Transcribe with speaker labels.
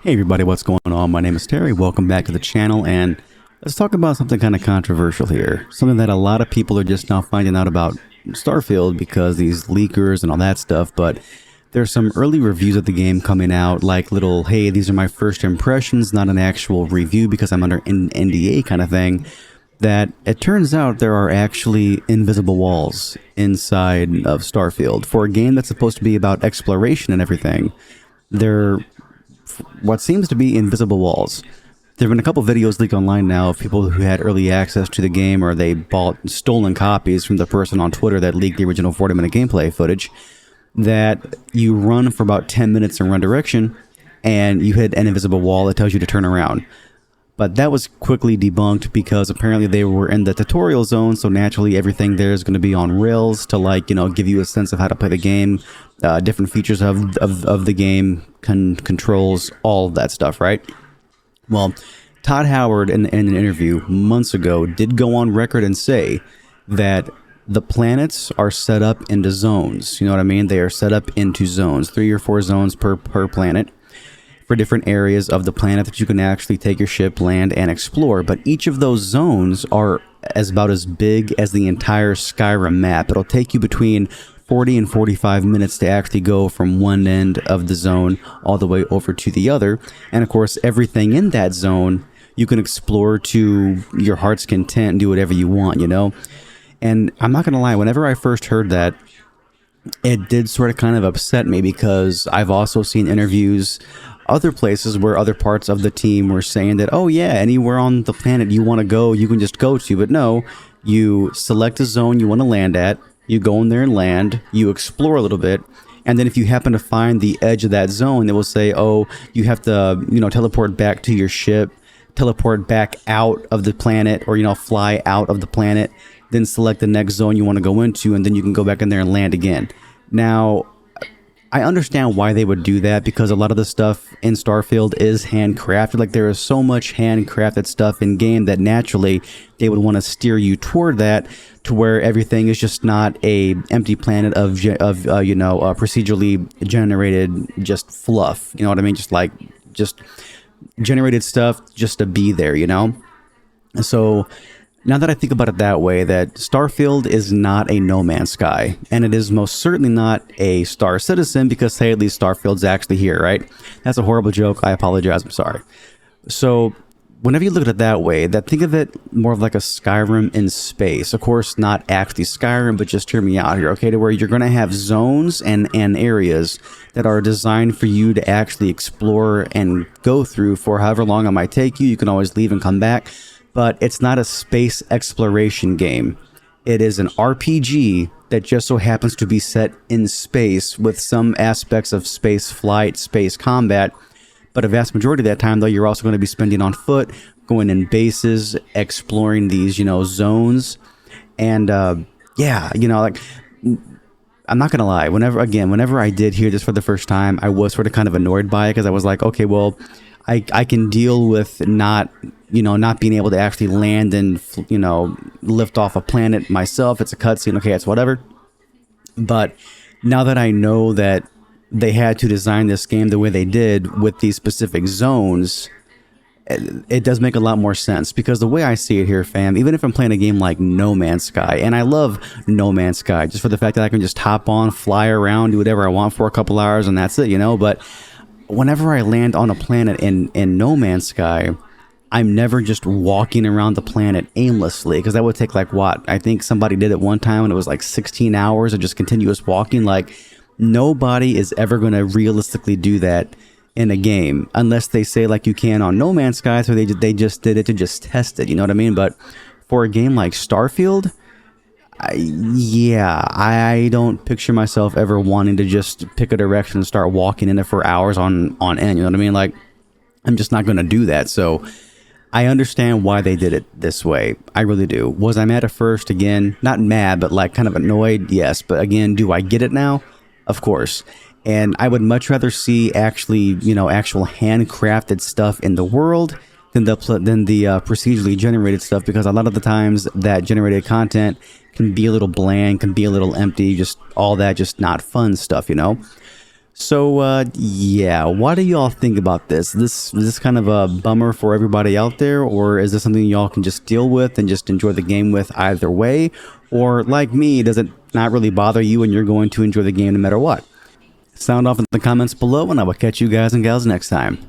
Speaker 1: Hey everybody, what's going on? My name is Terry. Welcome back to the channel, and let's talk about something kind of controversial here. Something that a lot of people are just now finding out about Starfield because these leakers and all that stuff, but there's some early reviews of the game coming out, like little, hey, these are my first impressions, not an actual review because I'm under an NDA kind of thing, that it turns out there are actually invisible walls inside of Starfield. For a game that's supposed to be about exploration and everything, they're what seems to be invisible walls. There have been a couple videos leaked online now of people who had early access to the game, or they bought stolen copies from the person on Twitter that leaked the original 40-minute gameplay footage, that you run for about 10 minutes in one direction and you hit an invisible wall that tells you to turn around. But that was quickly debunked because apparently they were in the tutorial zone, so naturally everything there is going to be on rails to, like, give you a sense of how to play the game, different features of the game, controls, all of that stuff, right? Well, Todd Howard in an interview months ago did go on record and say that the planets are set up into zones. You know what I mean? They are set up into zones, 3 or 4 zones per planet, for different areas of the planet that you can actually take your ship, land, and explore. But each of those zones are about as big as the entire Skyrim map. It'll take you between 40 and 45 minutes to actually go from one end of the zone all the way over to the other. And of course, everything in that zone you can explore to your heart's content and do whatever you want, And I'm not gonna lie, whenever I first heard that, it did sort of kind of upset me, because I've also seen interviews other places where other parts of the team were saying that, oh yeah, anywhere on the planet you want to go, you can just go to. But no, you select a zone you want to land at, you go in there and land, you explore a little bit, and then if you happen to find the edge of that zone, it will say, oh, you have to, teleport back to your ship, teleport back out of the planet, or, fly out of the planet, then select the next zone you want to go into, and then you can go back in there and land again. Now, I understand why they would do that, because a lot of the stuff in Starfield is handcrafted. Like, there is so much handcrafted stuff in game that naturally they would want to steer you toward that, to where everything is just not a empty planet of procedurally generated just fluff. You know what I mean? Just generated stuff just to be there. So now that I think about it that way, that Starfield is not a No Man's Sky, and it is most certainly not a Star Citizen, because, hey, at least Starfield's actually here, right? That's a horrible joke. I apologize. I'm sorry. So whenever you look at it that way, think of it more of like a Skyrim in space. Of course, not actually Skyrim, but just hear me out here, okay? To where you're going to have zones and areas that are designed for you to actually explore and go through for however long it might take you. You can always leave and come back. But it's not a space exploration game. It is an RPG that just so happens to be set in space, with some aspects of space flight, space combat. But a vast majority of that time, though, you're also going to be spending on foot, going in bases, exploring these, zones. And like, I'm not going to lie. Whenever I did hear this for the first time, I was sort of kind of annoyed by it, because I was like, okay, well, I can deal with not being able to actually land and, lift off a planet myself. It's a cutscene. Okay, it's whatever. But now that I know that they had to design this game the way they did with these specific zones, it does make a lot more sense. Because the way I see it here, fam, even if I'm playing a game like No Man's Sky, and I love No Man's Sky just for the fact that I can just hop on, fly around, do whatever I want for a couple hours, and that's it, but whenever I land on a planet in No Man's Sky, I'm never just walking around the planet aimlessly, because that would take, like, what? I think somebody did it one time and it was like 16 hours of just continuous walking. Like, nobody is ever going to realistically do that in a game, unless they say, like, you can on No Man's Sky, so they just did it to just test it, you know what I mean? But for a game like Starfield, I don't picture myself ever wanting to just pick a direction and start walking in it for hours on end. You know what I mean? Like, I'm just not going to do that. So I understand why they did it this way. I really do. Was I mad at first? Again, not mad, but like kind of annoyed. Yes. But again, do I get it now? Of course. And I would much rather see actually, actual handcrafted stuff in the world than the procedurally generated stuff, because a lot of the times that generated content can be a little bland, can be a little empty, just all that, just not fun stuff, So, yeah, what do y'all think about this? Is this kind of a bummer for everybody out there, or is this something y'all can just deal with and just enjoy the game with either way? Or, like me, does it not really bother you and you're going to enjoy the game no matter what? Sound off in the comments below, and I will catch you guys and gals next time.